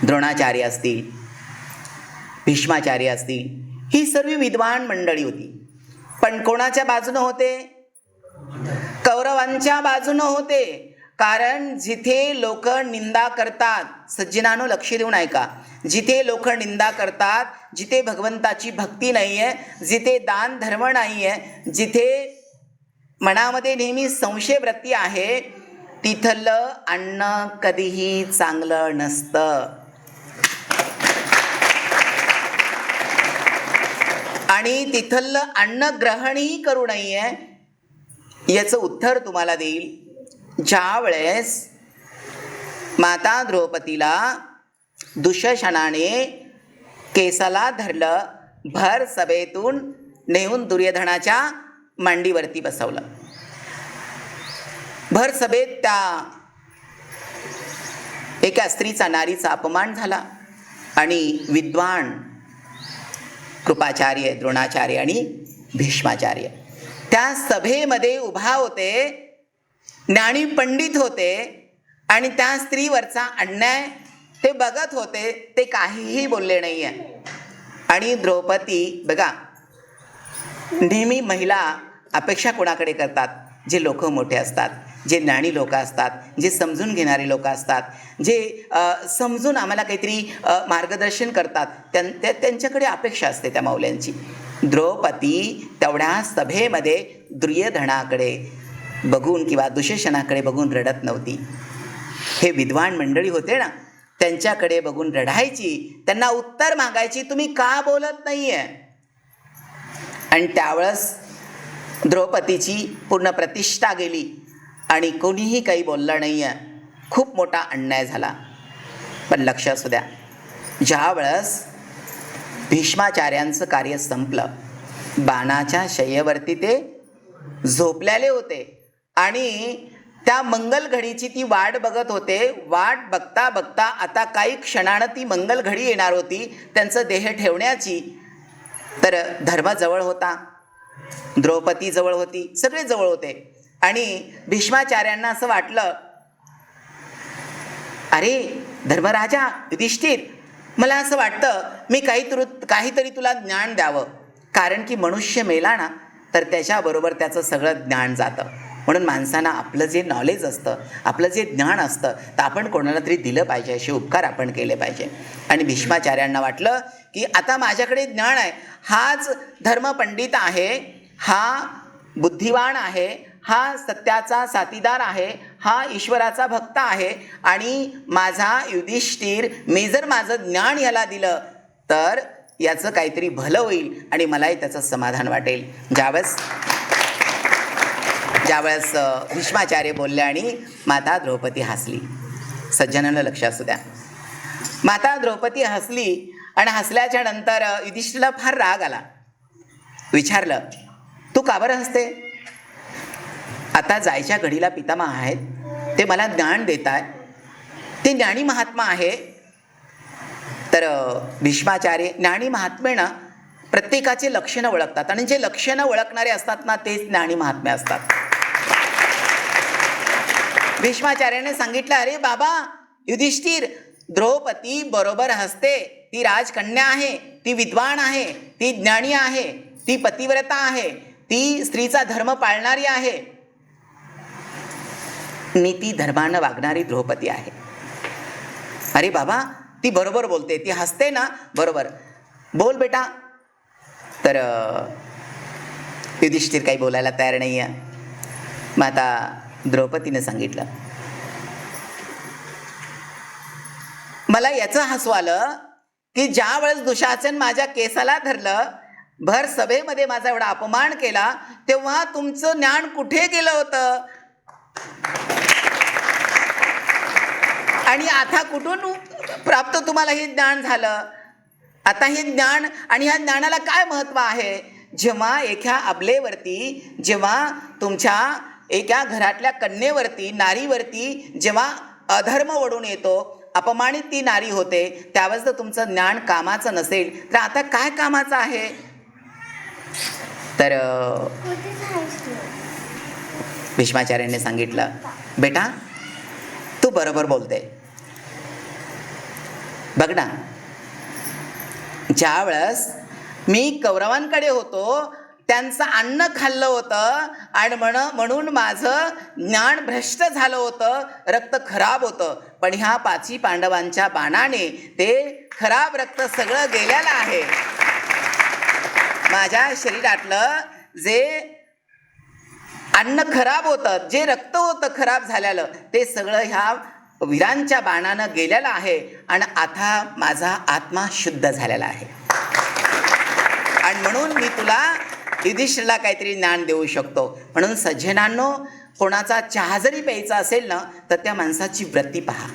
द्रोणाचार्य असतील, भीष्माचार्य असतील, ही सर्व विद्वान मंडळी होती. पण कोणाच्या बाजूनं होते? कौरवांच्या बाजूनं होते. कारण जिथे लोक निंदा करतात, सज्जनानो लक्ष देऊन ऐका, जिथे लोक निंदा करतात, जिथे भगवंताची भक्ती नाही आहे, जिथे दान धर्म नाही आहे, जिथे मनामध्ये नेहमी संशय वृत्ती आहे, तिथलं अन्न कधीही चांगलं नसतं. आणि तिथलं अन्न ग्रहणही करू नये. याचं उत्तर तुम्हाला देईल ज्या वेळेस माता द्रौपदीला दुःशासनाने केसाला धरलं, भर सभेतून नेऊन दुर्योधनाच्या मांडीवरती बसवलं. भर सभेत त्या एका स्त्रीचा, नारीचा अपमान झाला आणि विद्वान कृपाचार्य, द्रोणाचार्य आणि भीष्माचार्य त्या सभेमध्ये उभा होते, ज्ञानी पंडित होते आणि त्या स्त्रीवरचा अन्याय ते बघत होते. ते काहीही बोलले नाही आहे. आणि द्रौपदी बघा, नेहमी महिला अपेक्षा कोणाकडे करतात? जे लोक मोठे असतात, जे ज्ञानी लोक असतात, जे समजून घेणारे लोक असतात, जे समजून आम्हाला काहीतरी मार्गदर्शन करतात, त्यांच्याकडे अपेक्षा असते त्या माऊल्यांची. द्रौपदी तेवढ्या सभेमध्ये दुर्योधनाकडे बघून किंवा दुःशासनाकडे बघून रडत नव्हती. हे विद्वान मंडळी होते ना, त्यांच्याकडे बघून रडायची, त्यांना उत्तर मागायची, तुम्ही का बोलत नाहीये? आणि त्यावेळेस द्रौपदीची पूर्ण प्रतिष्ठा गेली आणि कोणीही काही बोललं नाही आहे. खूप मोठा अन्याय झाला. पण लक्ष असू द्या, ज्या वेळेस भीष्माचार्यांचं कार्य संपलं, बाणाच्या शय्येवरती ते झोपलेले होते आणि त्या मंगल घडीची ती वाट बघत होते. वाट बघता बघता आता काही क्षणानं ती मंगल घडी येणार होती त्यांचं देह ठेवण्याची. तर धर्म जवळ होता, द्रौपदी जवळ होती, सगळे जवळ होते. आणि भीष्माचार्यांना असं वाटलं, अरे धर्मराजा युधिष्ठिर, मला असं वाटतं मी काहीतरी तुला ज्ञान द्यावं. कारण की मनुष्य मेला ना तर त्याच्याबरोबर त्याचं सगळं ज्ञान जातं. म्हणून माणसांना आपलं जे नॉलेज असतं, आपलं जे ज्ञान असतं, तर आपण कोणाला तरी दिलं पाहिजे, असे उपकार आपण केले पाहिजे. आणि भीष्माचार्यांना वाटलं की आता माझ्याकडे ज्ञान आहे, हाच धर्मपंडित आहे, हा बुद्धिवान आहे, हा सत्याचा साथीदार आहे, हा ईश्वराचा भक्त आहे. आणि माझा युधिष्ठिर, मी जर माझं ज्ञान याला दिलं तर याचं काहीतरी भलं होईल आणि मलाही त्याचं समाधान वाटेल. ज्यावेळेस भीष्माचार्य बोलले आणि माता द्रौपदी हसली. सज्जनांना लक्ष असू द्या, माता द्रौपदी हसली आणि हसल्याच्या नंतर युधिष्ठिरला फार राग आला. विचारलं, तू का बरं हसते? आता जायच्या घडीला पितामह आहेत, ते मला ज्ञान देत आहे, ते ज्ञानी महात्मा आहे. तर भीष्माचार्य ज्ञानी महात्मेनं प्रत्येकाचे लक्षणं ओळखतात आणि जे लक्षणं ओळखणारे असतात ना तेच ज्ञानी महात्मे असतात. भीष्माचार्याने सांगितलं, अरे बाबा युधिष्ठिर, द्रौपदी बरोबर हसते, ती राजकन्या आहे, ती विद्वान आहे, ती ज्ञानी आहे, ती पतिव्रता आहे, ती स्त्रीचा धर्म पाळणारी आहे, नीती धर्मानं वागणारी द्रौपदी आहे. अरे बाबा, ती बरोबर बोलते, ती हसते ना, बरोबर बोल बेटा. तर युधिष्ठिर काही बोलायला तयार नाही आहे. मग आता द्रौपदीने सांगितलं, मला याचं हसू आलं की ज्या वेळेस दुशासन माझ्या केसाला धरलं, भर सभेमध्ये माझा एवढा अपमान केला, तेव्हा तुमचं ज्ञान कुठे गेलं होतं आणि आता कुठून प्राप्त तुम्हाला हे ज्ञान झालं? आता हे ज्ञान आणि ह्या ज्ञानाला काय महत्त्व आहे? जेव्हा एका अबलेवरती, जेव्हा तुमच्या एका घरातल्या कन्येवरती, नारीवरती जेव्हा अधर्म ओढून येतो, अपमानित ती नारी होते, त्यावेळेस जर तुमचं ज्ञान कामाचं नसेल तर आता काय कामाचं आहे? तर भीष्माचार्यांनी सांगितलं, बेटा तू बरोबर बोलते. बघ ना, ज्या वेळेस मी कौरवांकडे होतो त्यांचं अन्न खाल्लं होतं आणि म्हणून माझं ज्ञान भ्रष्ट झालं होतं, रक्त खराब होतं. पण ह्या 5 पांडवांच्या बाणाने ते खराब रक्त सगळं गेलेलं आहे. माझ्या शरीरातलं जे अन्न खराब होतं, जे रक्त होतं खराब झालेलं, ते सगळं ह्या वीरांच्या बाणानं गेलेलं आहे आणि आता माझा आत्मा शुद्ध झालेला आहे. आणि म्हणून मी तुला युधिष्ठिरला काहीतरी ज्ञान देऊ शकतो. म्हणून सज्जनांनो, कोणाचा चहा जरी प्यायचा असेल ना तर त्या माणसाची वृत्ती पहा.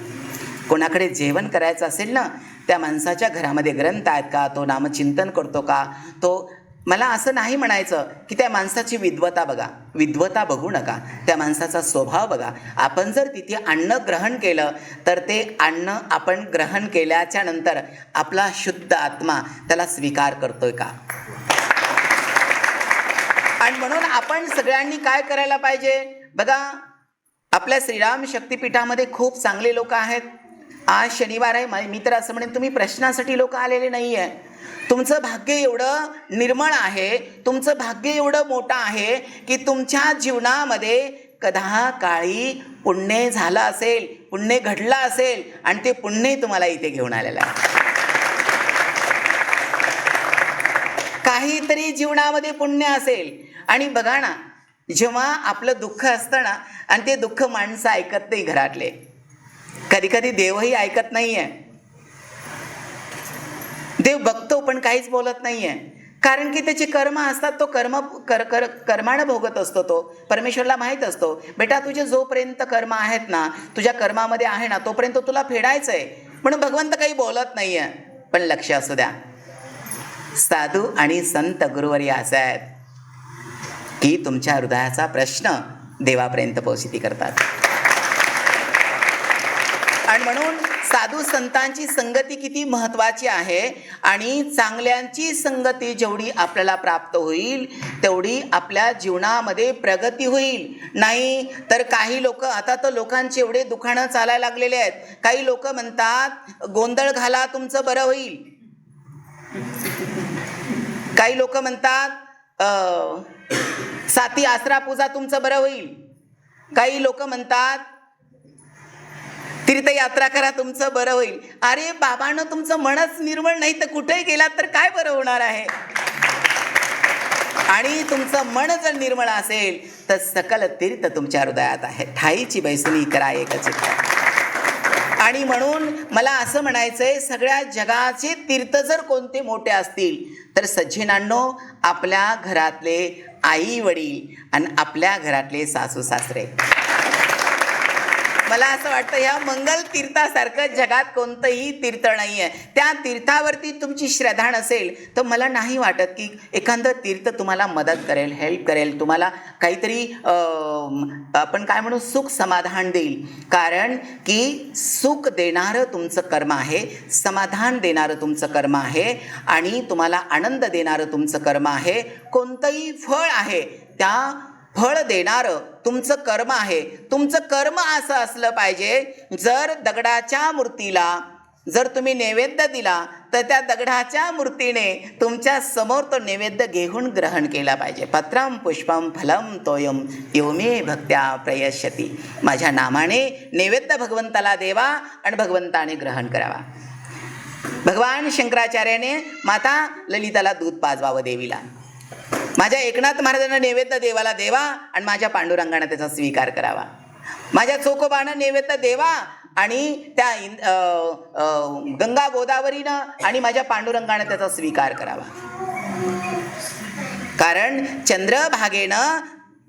कोणाकडे जेवण करायचं असेल ना, त्या माणसाच्या घरामध्ये ग्रंथ आहेत का, तो नामचिंतन करतो का, तो, मला असं नाही म्हणायचं की त्या माणसाची विद्वता बघा, विद्वता बघू नका, त्या माणसाचा स्वभाव बघा. आपण जर तिथे अन्न ग्रहण केलं तर ते अन्न आपण ग्रहण केल्याच्या नंतर आपला शुद्ध आत्मा त्याला स्वीकार करतोय का? आणि म्हणून आपण सगळ्यांनी काय करायला पाहिजे बघा, आपल्या श्रीराम शक्तिपीठामध्ये खूप चांगले लोक आहेत. आज शनिवार आहे, मी तर असं म्हणेन तुम्ही प्रश्नासाठी लोक आलेले नाही आहे. तुमचं भाग्य एवढं निर्मळ आहे, तुमचं भाग्य एवढं मोठं आहे की तुमच्या जीवनामध्ये कधा काळी पुण्य झालं असेल, पुण्य घडलं असेल आणि ते पुण्य तुम्हाला इथे घेऊन आलेलं आहे. काहीतरी जीवनामध्ये पुण्य असेल. आणि बघा ना, जेव्हा आपलं दुःख असतं ना आणि ते दुःख माणसं ऐकत नाही, घरातले कधी कधी देवही ऐकत नाही आहे. देव बघतो पण काहीच बोलत नाही आहे. कारण की त्याचे कर्म असतात, तो कर्मानं भोगत असतो. तो परमेश्वरला माहीत असतो, बेटा तुझे जोपर्यंत कर्म आहेत ना, तुझ्या कर्मामध्ये आहे ना, तोपर्यंत तुला फेडायचं आहे. म्हणून भगवंत काही बोलत नाही आहे. पण लक्ष असू द्या, साधू आणि संत गुरुवर्य असे आहेत की तुमच्या हृदयाचा प्रश्न देवापर्यंत पोहोचिती करतात. आणि म्हणून साधू संतांची संगती किती महत्त्वाची आहे. आणि चांगल्यांची संगती जेवढी आपल्याला प्राप्त होईल तेवढी आपल्या जीवनामध्ये प्रगती होईल. नाही तर काही लोक, आता तर लोकांचे एवढे दुकानं चालायला लागलेले आहेत, काही लोक म्हणतात गोंधळ घाला तुमचं बरं होईल. काही लोक म्हणतात साती आसरा पूजा तुमचं बरं होईल. काही लोक म्हणतात तीर्थयात्रा करा तुमचं बरं होईल. अरे बाबांनो, तुमचं मनच निर्मळ नाही तर कुठेही गेलात तर काय बरं होणार आहे. आणि तुमचं मन जर निर्मळ असेल तर सकल तीर्थ तुमच्या हृदयात आहे. ठाईची बैसनी करा एक चित्त. आणि म्हणून मला असं म्हणायचंय, सगळ्या जगाचे तीर्थ जर कोणते मोठे असतील तर सज्जनांनो, आपल्या घरातले आई वडील आणि आपल्या घरातले सासू सासरे. मला असं वाटतं ह्या मंगल तीर्थासारखं जगात कोणतंही तीर्थ नाही आहे. त्या तीर्थावरती तुमची श्रद्धा नसेल तर मला नाही वाटत की एखादं तीर्थ तुम्हाला मदत करेल, हेल्प करेल, तुम्हाला काहीतरी आपण काय म्हणू, सुख समाधान देईल. कारण की सुख देणारं तुमचं कर्म आहे, समाधान देणारं तुमचं कर्म आहे आणि तुम्हाला आनंद देणारं तुमचं कर्म आहे. कोणतंही फळ आहे, त्या फळ देणारं तुमचं कर्म आहे. तुमचं कर्म असं असलं पाहिजे, जर दगडाच्या मूर्तीला जर तुम्ही नैवेद्य दिला तर त्या दगडाच्या मूर्तीने तुमच्या समोर तो नैवेद्य घेऊन ग्रहण केला पाहिजे. पत्रम पुष्पम फलम तोयम योमे भक्त्या प्रयश्यती. माझ्या नामाने नैवेद्य भगवंताला देवा आणि भगवंताने ग्रहण करावा. भगवान शंकराचार्याने माता ललिताला दूध पाजवावं देवीला. माझ्या एकनाथ महाराजांना नैवेद्य देवाला देवा आणि माझ्या पांडुरंगाने त्याचा स्वीकार करावा. माझ्या चोकोबानं नैवेद्य देवा आणि त्या गंगा गोदावरीनं आणि माझ्या पांडुरंगाने त्याचा स्वीकार करावा. कारण चंद्रभागेनं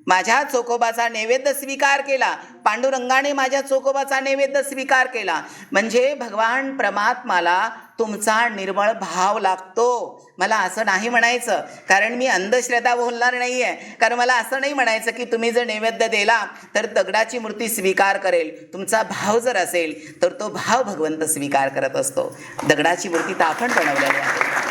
माझ्या चोकोबाचा नैवेद्य स्वीकार केला, पांडुरंगाने माझ्या चोकोबाचा नैवेद्य स्वीकार केला. म्हणजे भगवान परमात्माला तुमचा निर्मळ भाव लागतो. मला असं नाही म्हणायचं, कारण मी अंधश्रद्धा बोलणार नाही आहे. कारण मला असं नाही म्हणायचं की तुम्ही जर नैवेद्य दिला तर दगडाची मूर्ती स्वीकार करेल. तुमचा भाव जर असेल तर तो भाव भगवंत स्वीकार करत असतो. दगडाची मूर्ती तर आपण बनवलेली आहे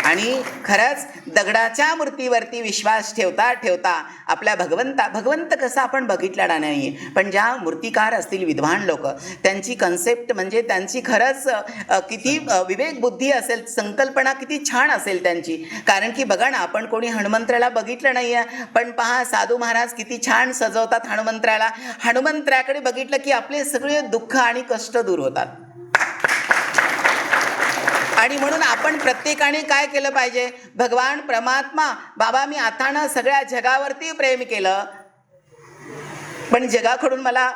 आणि खरंच दगडाच्या मूर्तीवरती विश्वास ठेवता ठेवता आपल्या भगवंत कसं आपण बघितला नाही, पण ज्या मूर्तिकार असतील विद्वान लोक, त्यांची कन्सेप्ट म्हणजे त्यांची खरंच किती विवेक बुद्धी असेल, संकल्पना किती छान असेल त्यांची. कारण की बघा ना, आपण कोणी हनुमंतराला बघितलं नाही आहे, पण पहा साधू महाराज किती छान सजवतात हनुमंतराला. हनुमंतराकडे बघितलं की आपले सगळे दुःख आणि कष्ट दूर होतात. आणि म्हणून आपण प्रत्येकाने काय केलं पाहिजे, भगवान परमात्मा बाबा, मी आता सगळ्या जगावरती प्रेम केलं, पण जगाकडून मला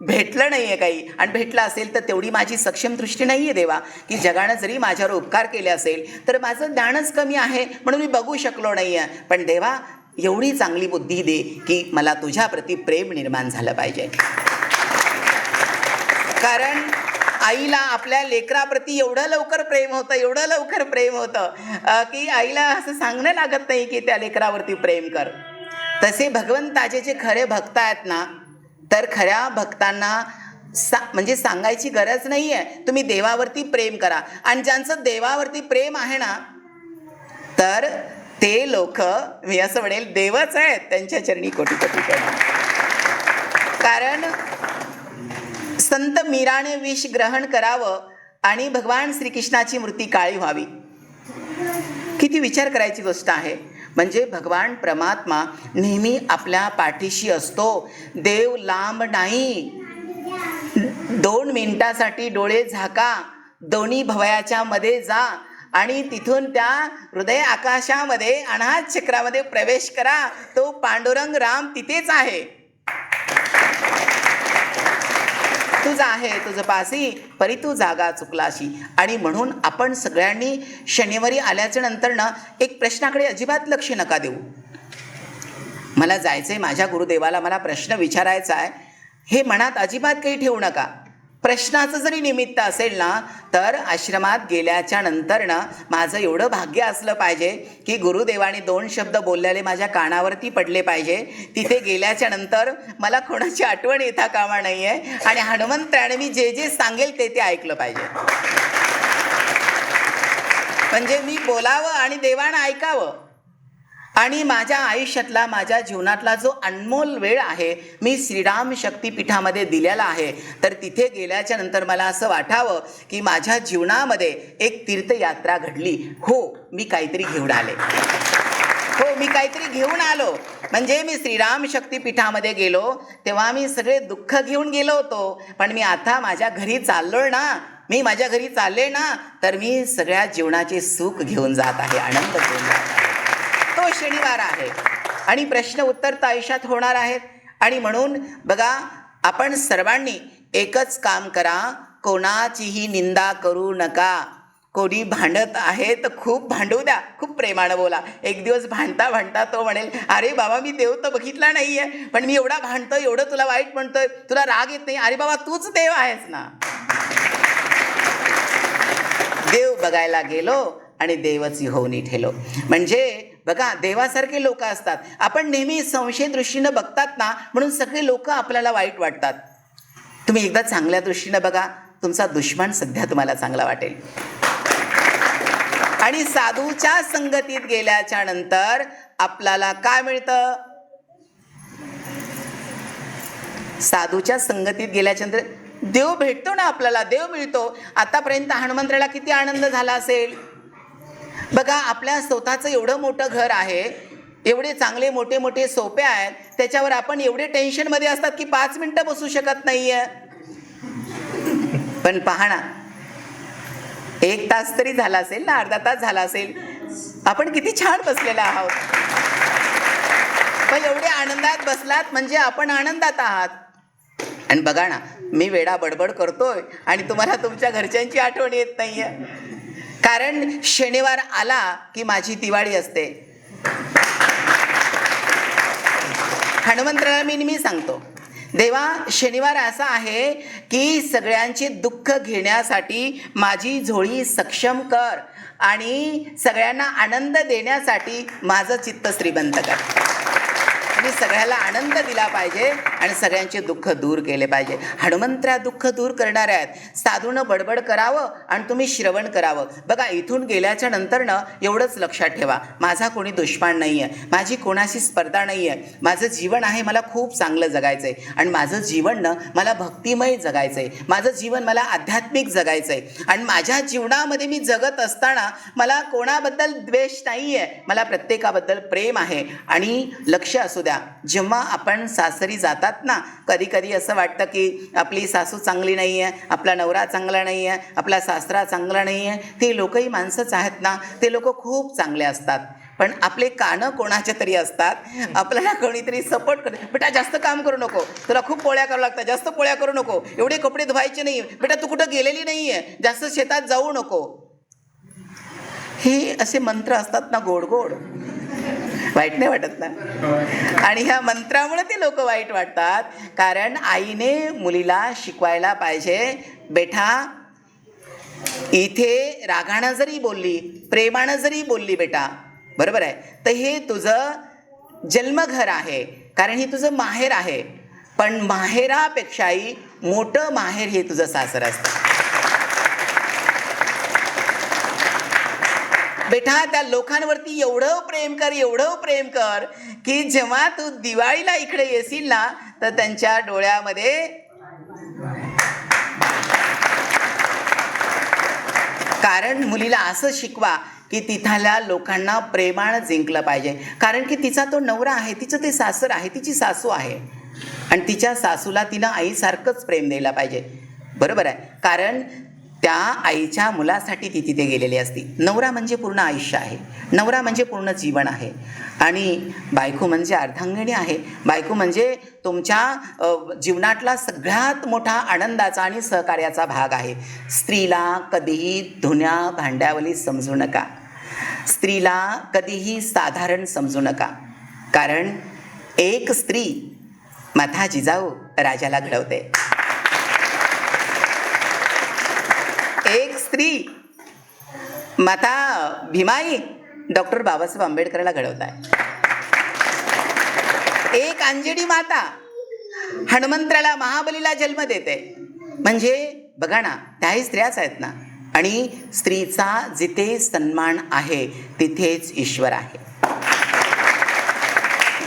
भेटलं नाही आहे काही, आणि भेटलं असेल तर तेवढी माझी सक्षम दृष्टी नाही आहे देवा, की जगानं जरी माझ्यावर उपकार केले असेल तर माझं ज्ञानच कमी आहे म्हणून मी बघू शकलो नाही आहे. पण देवा, एवढी चांगली बुद्धी दे की मला तुझ्याप्रती प्रेम निर्माण झालं पाहिजे. कारण आईला आपल्या लेकराप्रती एवढं लवकर प्रेम होतं की आईला असं सांगणं लागत नाही की त्या लेकरावरती प्रेम कर. तसे भगवंताचे जे खरे भक्त आहेत ना, तर खऱ्या भक्तांना म्हणजे सांगायची गरज नाही आहे, तुम्ही देवावरती प्रेम करा. आणि ज्यांचं देवावरती प्रेम आहे ना, तर ते लोक, मी असं म्हणेल, देवच आहेत. त्यांच्या चरणी कोटी कोटी प्रणाम. कारण संत मीराने विष ग्रहण करावं आणि भगवान श्रीकृष्णाची मूर्ती काळी व्हावी, किती विचार करायची गोष्ट आहे. म्हणजे भगवान परमात्मा नेहमी आपल्या पाठीशी असतो. देव लांब नाही. 2 मिनिटासाठी डोळे झाका, दोन्ही भवयाच्या मध्ये जा आणि तिथून त्या हृदय आकाशामध्ये अनाहत चक्रामध्ये प्रवेश करा. तो पांडुरंग राम तिथेच आहे. तुझा आहे तुझ पासी परी तू जागा चुकलाशी. आणि म्हणून आपण सगळ्यांनी शनिवारी आल्याच्या नंतर ना एक प्रश्नाकडे अजिबात लक्ष नका देऊ. मला जायचंय माझ्या गुरुदेवाला, मला प्रश्न विचारायचा आहे, हे मनात अजिबात काही ठेवू नका. प्रश्नाचं जरी निमित्त असेल ना तर आश्रमात गेल्याच्या नंतर ना माझं एवढं भाग्य असलं पाहिजे की गुरुदेवाने 2 शब्द बोललेले माझ्या कानावरती पडले पाहिजे. तिथे गेल्याच्या नंतर मला कोणाची आठवण येता कामा नाही आहे आणि हनुमंताने मी जे जे सांगेल ते ऐकलं पाहिजे. म्हणजे मी बोलावं आणि देवानं ऐकावं. आणि माझ्या आयुष्यातला माझ्या जीवनातला जो अनमोल वेळ आहे मी श्रीराम शक्तिपीठामध्ये दिलेला आहे, तर तिथे गेल्याच्या नंतर मला असं वाटावं की माझ्या जीवनामध्ये एक तीर्थयात्रा घडली. हो, मी काहीतरी घेऊन आले. हो, मी काहीतरी घेऊन आलो. म्हणजे मी श्रीराम शक्तिपीठामध्ये गेलो तेव्हा मी सगळे दुःख घेऊन गेलो होतो, पण मी आता माझ्या घरी चाललो ना, मी माझ्या घरी चालले ना, तर मी सगळ्या जीवनाचे सुख घेऊन जात आहे, आनंद घेऊन जात आहे. तो शनिवार आहे आणि प्रश्न उत्तर तर आयुष्यात होणार आहेत. आणि म्हणून बघा, आपण सर्वांनी एकच काम करा, कोणाचीही निंदा करू नका. कोणी भांडत आहे तर खूप भांडू द्या, खूप प्रेमानं बोला. एक दिवस भांडता भांडता तो म्हणेल, अरे बाबा मी देव तर बघितला नाही आहे, पण मी एवढा भांडतोय, एवढं तुला वाईट म्हणतोय, तुला राग येत नाही. अरे बाबा तूच देव आहेस ना. देव बघायला गेलो आणि देवच होऊन ठेलो. म्हणजे बघा, देवासारखे लोक असतात. आपण नेहमी संशय दृष्टीनं बघतात ना, म्हणून सगळे लोक आपल्याला वाईट वाटतात. तुम्ही एकदा चांगल्या दृष्टीनं बघा, तुमचा दुश्मन सध्या तुम्हाला चांगला वाटेल. आणि साधूच्या संगतीत गेल्याच्या नंतर आपल्याला काय मिळतं? साधूच्या संगतीत गेल्याच्या नंतर देव भेटतो ना, आपल्याला देव मिळतो. आतापर्यंत हनुमंताला किती आनंद झाला असेल. बघा, आपल्या स्वतःचं एवढं मोठं घर आहे, एवढे चांगले मोठे मोठे सोपे आहेत, त्याच्यावर आपण एवढे टेन्शनमध्ये असतात की 5 मिनिटं बसू शकत नाहीये. पण पहा ना, 1 तास तरी झाला असेल ना, अर्धा तास झाला असेल, आपण किती छान बसलेलो आहोत. पण एवढे आनंदात बसलात म्हणजे आपण आनंदात आहात. आणि बघा ना, मी वेडा बडबड करतोय आणि तुम्हाला तुमच्या घरच्यांची आठवण येत नाहीये. कारण शनिवार आला की माझी दिवाळी असते. हनुमंताला मी नेहमी सांगतो, देवा शनिवार असा आहे की सगळ्यांचे दुःख घेण्यासाठी माझी झोळी सक्षम कर आणि सगळ्यांना आनंद देण्यासाठी माझं चित्त श्रीमंत कर. मी सगळ्याला आनंद दिला पाहिजे आणि सगळ्यांचे दुःख दूर केले पाहिजे. हनुमंत्र्या दुःख दूर करणारे आहेत. साधूनं बडबड करावं आणि तुम्ही श्रवण करावं. बघा, इथून गेल्याच्या नंतर ना एवढंच लक्षात ठेवा, माझा कोणी दुश्मन नाही आहे, माझी कोणाशी स्पर्धा नाही आहे. माझं जीवन आहे, मला खूप चांगलं जगायचं आहे आणि माझं जीवन ना मला भक्तिमय जगायचं आहे. माझं जीवन मला आध्यात्मिक जगायचं आहे आणि माझ्या जीवनामध्ये मी जगत असताना मला कोणाबद्दल द्वेष नाही आहे, मला प्रत्येकाबद्दल प्रेम आहे. आणि लक्ष असू द्या, जेव्हा आपण सासरी जातात ना, कधी कधी असं वाटतं की आपली सासू चांगली नाही आहे, आपला नवरा चांगला नाही आहे, आपला सासरा चांगला नाही आहे. ते लोकही माणसंच आहेत ना, ते लोक खूप चांगले असतात. पण आपले कानं कोणाचे तरी असतात. आपल्याला कोणीतरी सपोर्ट करते, बेटा जास्त काम करू नको, तुला खूप पोळ्या करावं लागतात, जास्त पोळ्या करू नको, एवढे कपडे धुवायचे नाही, बेटा तू कुठं गेलेली नाही आहे, जास्त शेतात जाऊ नको. हे असे मंत्र असतात ना गोड गोड, वाईट नाही वाटत ना. आणि ह्या मंत्रामुळे ते लोक वाईट वाटतात. कारण आईने मुलीला शिकवायला पाहिजे, बेटा इथे रागानं जरी बोलली, प्रेमानं जरी बोलली बेटा, बरोबर आहे, तर हे तुझं जन्मघर आहे, कारण हे तुझं माहेर आहे. पण माहेरापेक्षाही मोठं माहेर हे तुझं सासर असतं. बेटा त्या लोकांवरती एवढं प्रेम कर, एवढं प्रेम कर की जेव्हा तू दिवाळीला इकडे येशील ना, तर त्यांच्या डोळ्यामध्ये कारण मुलीला असं शिकवा की तिथल्या लोकांना प्रेमानं जिंकलं पाहिजे. कारण की तिचा तो नवरा आहे, तिचं ते सासर आहे, तिची सासू आहे आणि तिच्या सासूला तिनं आईसारखंच प्रेम द्यायला पाहिजे. बरोबर आहे. कारण त्या आईच्या मुलासाठी ती तिथे गेलेली असती. नवरा म्हणजे पूर्ण आयुष्य आहे, नवरा म्हणजे पूर्ण जीवन आहे आणि बायको म्हणजे अर्धांगिनी आहे. बायको म्हणजे तुमच्या जीवनातला सगळ्यात मोठा आनंदाचा आणि सहकार्याचा भाग आहे. स्त्रीला कधीही धुण्या भांड्यावली समजू नका, स्त्रीला कधीही साधारण समजू नका, कारण एक स्त्री माथा जिजाऊ राजाला घडवते. एक स्त्री माता भीमाई डॉक्टर बाबासाहेब आंबेडकरला घडवत आहे. एक अंजनी माता हनुमंतराला महाबलीला जन्म देते. म्हणजे बघा ना, त्याही स्त्रियाच आहेत ना. आणि स्त्रीचा जिथे सन्मान आहे तिथेच ईश्वर आहे.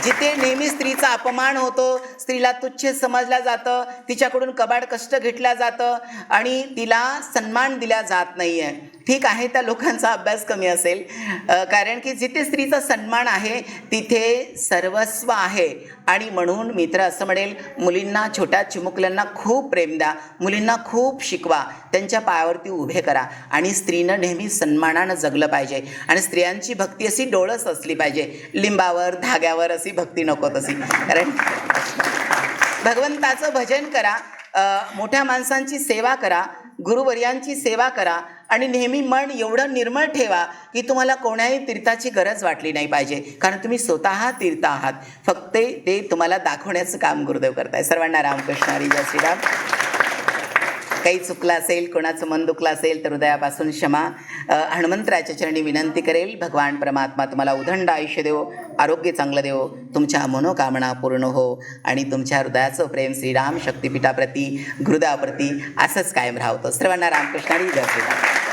जिथे नेहमी स्त्रीचा अपमान होतो, स्त्रीला तुच्छ समजलं जातं, तिच्याकडून कबाड कष्ट घेतलं जातं आणि तिला सन्मान दिला जात नाही आहे. ठीक आहे, त्या लोकांचा अभ्यास कमी असेल, कारण की जिथे स्त्रीचा सन्मान आहे तिथे सर्वस्व आहे. आणि म्हणून मी तर असं म्हणेल, मुलींना, छोट्या चिमुकल्यांना खूप प्रेम द्या, मुलींना खूप शिकवा, त्यांच्या पायावरती उभे करा आणि स्त्रीनं नेहमी सन्मानानं जगलं पाहिजे. आणि स्त्रियांची भक्ती अशी डोळस असली पाहिजे, लिंबावर धाग्यावर अशी भक्ती नको तशी. कारण भगवंताचं भजन करा, मोठ्या माणसांची सेवा करा, गुरुवर्यांची सेवा करा आणि नेहमी मन एवढं निर्मळ ठेवा की तुम्हाला कोणाही तीर्थाची गरज वाटली नाही पाहिजे, कारण तुम्ही स्वतः तीर्थ आहात. फक्त ते तुम्हाला दाखवण्याचं काम गुरुदेव करताय. सर्वांना रामकृष्ण हरी, जय श्रीराम. काही चुकलं असेल, कोणाचं मन दुखलं असेल तर हृदयापासून क्षमा. हनुमंतराच्या चरणी विनंती करेल, भगवान परमात्मा तुम्हाला उदंड आयुष्य देवो, आरोग्य चांगलं देवो, तुमच्या मनोकामना पूर्ण हो आणि तुमच्या हृदयाचं प्रेम श्रीराम शक्तिपीठाप्रती, गुरुदेवाप्रती असंच कायम राहतं. सर्वांना रामकृष्ण हरी, जय श्रीराम.